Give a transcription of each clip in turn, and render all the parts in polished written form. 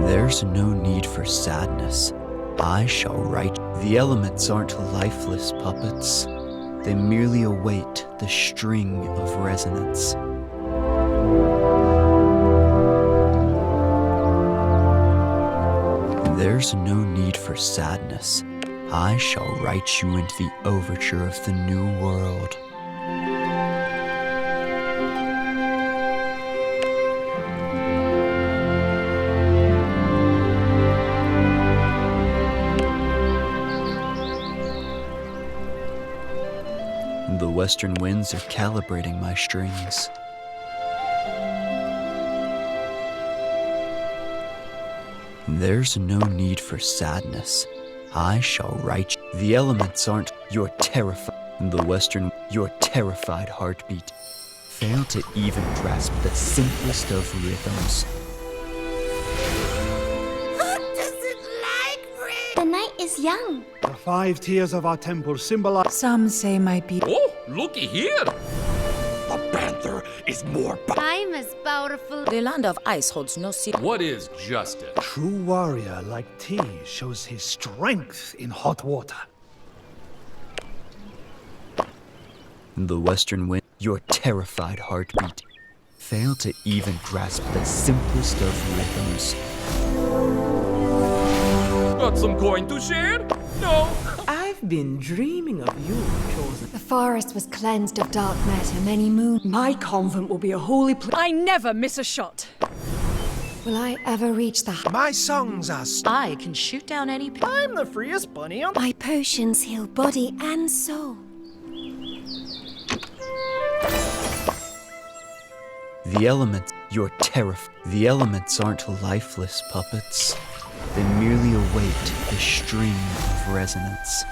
There's no need for sadness. I shall write. The elements aren't lifeless puppets. They merely await the string of resonance. There's no need for sadness. I shall write you into the overture of the new world. The western winds are calibrating my strings. There's no need for sadness. I shall write. The elements aren't your terrified. The western, your terrified heartbeat. Fail to even grasp the simplest of rhythms. What does it like, Ray? The night is young. The 5 tiers of our temple symbolize. Some say might be. Oh, looky here! The panther is more Time is powerful. The land of ice holds no secret. What is justice? True warrior like tea shows his strength in hot water. The western wind, your terrified heartbeat. Fail to even grasp the simplest of rhythms. Got some coin to share? No. I've been dreaming of you, Chosen. The forest was cleansed of dark matter many moons. My convent will be a holy place. I never miss a shot. Will I ever reach the My songs are I can shoot down any. I'm the freest bunny on. My potions heal body and soul. The elements, your The elements aren't lifeless puppets. They merely await the string of resonance.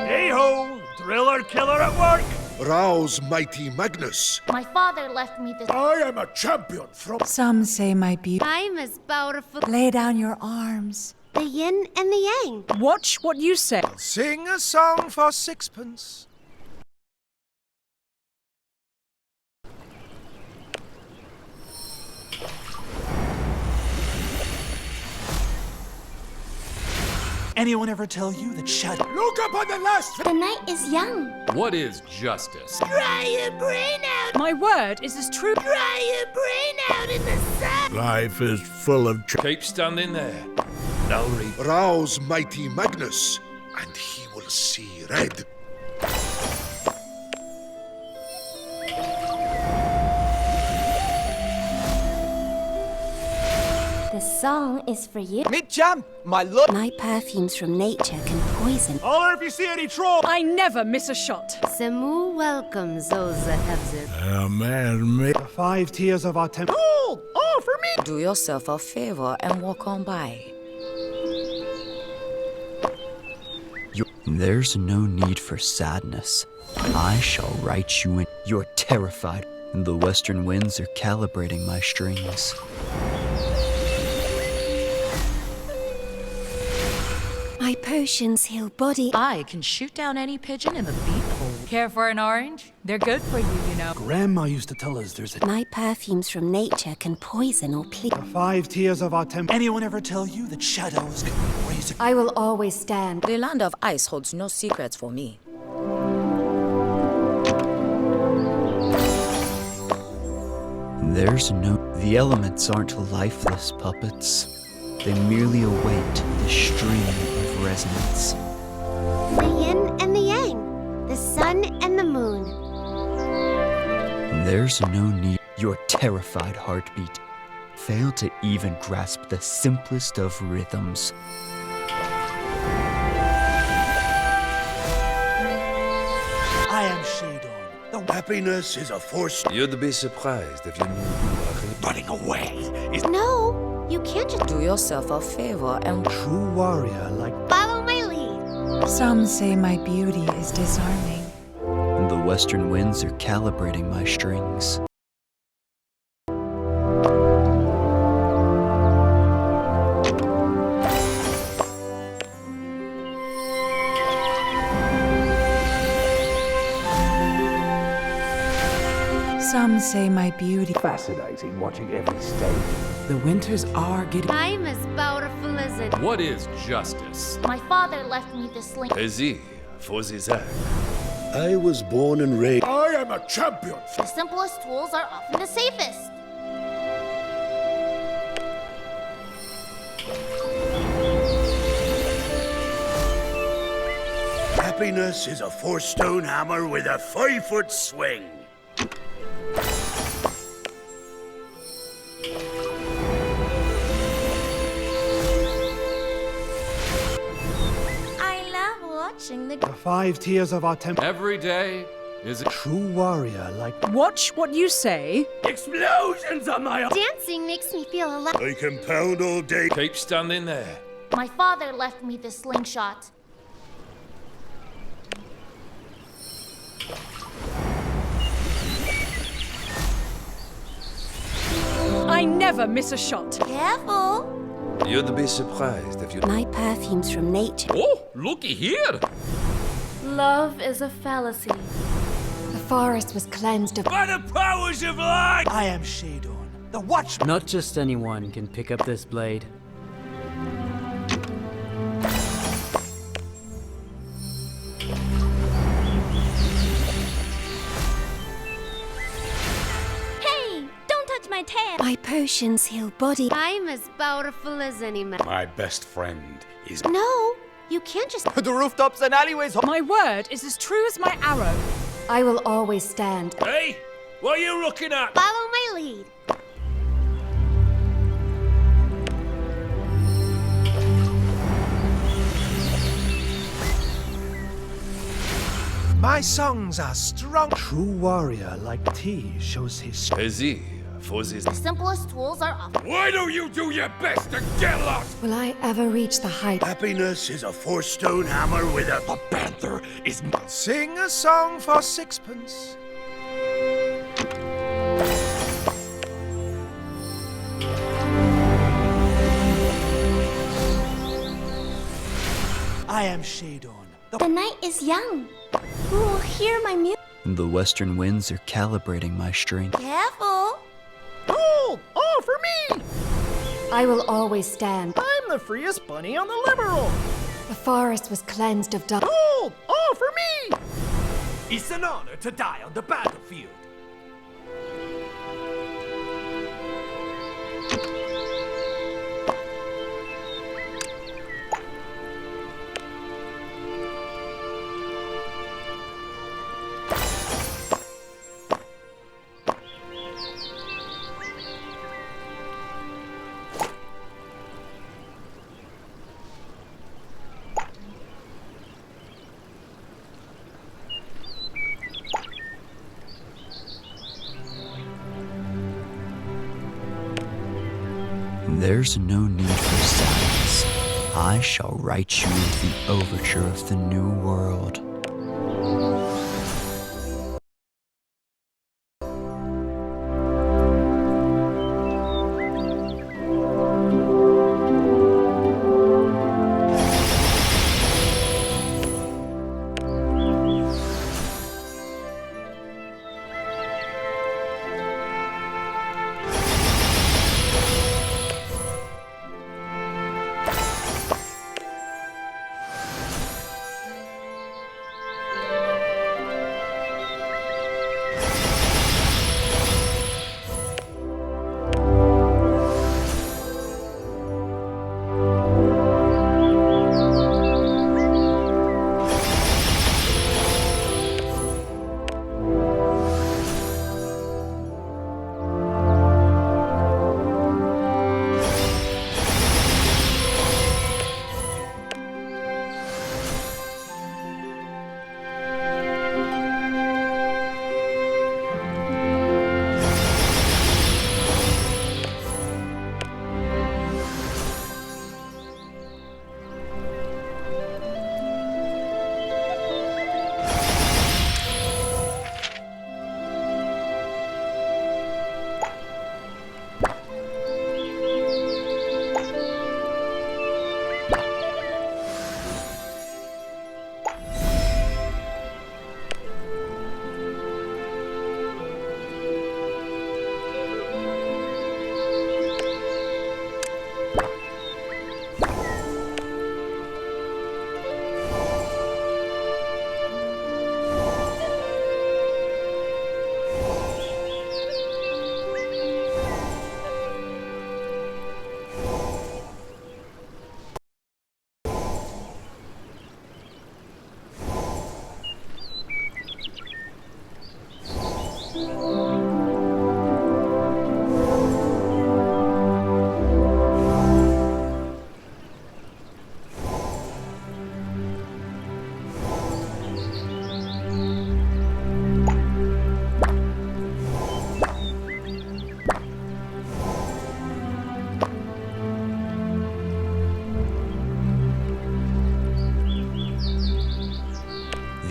Hey-ho! Driller killer at work! Rouse mighty Magnus. My father left me this. I am a champion from Some say might be. Time is powerful. Lay down your arms. The yin and the yang. Watch what you say. Sing a song for sixpence. Anyone ever tell you that shadow? Look up on the last. The night is young. What is justice? Dry your brain out. My word is as true. Dry your brain out in the sun. Life is full of Keep standing there. Now read. Rouse mighty Magnus, and he will see red. The song is for you. Meet Jam, my lord. My perfumes from nature can poison. Holler if you see any troll! I never miss a shot. Samu welcomes those that have it. The 5 tiers of our temple. Oh, for me. Do yourself a favor and walk on by. There's no need for sadness. I shall write you in. You're terrified. The western winds are calibrating my strings. My potions heal body. I can shoot down any pigeon in the beat hole. Care for an orange? They're good for you, you know. Grandma used to tell us there's a. My perfumes from nature can poison or please. The 5 tiers of our temple. Anyone ever tell you that shadows can raise a... I will always stand. The land of ice holds no secrets for me. There's no. The elements aren't lifeless puppets. They merely await the string of resonance. The yin and the yang. The sun and the moon. There's no need. Your terrified heartbeat. Fail to even grasp the simplest of rhythms. I am Shadon. The Happiness is a force. You'd be surprised if you knew. Running away is No, you can't just Do yourself a favor and True warrior like. follow my lead. Some say my beauty is disarming. The western winds are calibrating my strings. Some say my beauty. Fascinating watching every stage. The winters are getting. I'm as powerful as it. What is justice? My father left me this sling. Ezi, for the Zach. I was born and raised. I am a champion. The simplest tools are often the safest. Happiness is a 4-stone hammer with a 5-foot swing. I love watching the... The 5 tiers of our temple. Every day is a True warrior like... Watch what you say. Explosions on my... Dancing makes me feel alive. I can pound all day. Keep standing there. My father left me this slingshot. I never miss a shot. Careful. You'd be surprised if you... My perfume's from nature. Oh, looky here. Love is a fallacy. The forest was cleansed of. By the powers of light! I am Shadon, the Watchman. Not just anyone can pick up this blade. Hey, don't touch my tail. My potions heal body. I'm as powerful as any man. My best friend is... No, you can't just. The rooftops and alleyways. My word is as true as my arrow. I will always stand. Hey, what are you looking at? Follow my lead. My songs are strong. True warrior like tea shows his... Ezi, for the... The simplest tools are often... Why don't you do your best to get lost? Will I ever reach the height? Happiness is a 4-stone hammer with a... The panther is... Sing a song for 6pence. I am Shadon. The night is young. Who will hear my music? The western winds are calibrating my strength. Careful. Gold! All for me! I will always stand. I'm the freest bunny on the Liberal. The forest was cleansed of dark. Gold! All for me! It's an honor to die on the battlefield. There's no need for sadness. I shall write you the overture of the new world.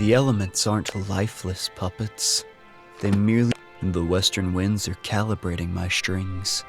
The elements aren't lifeless puppets. They merely... The western winds are calibrating my strings.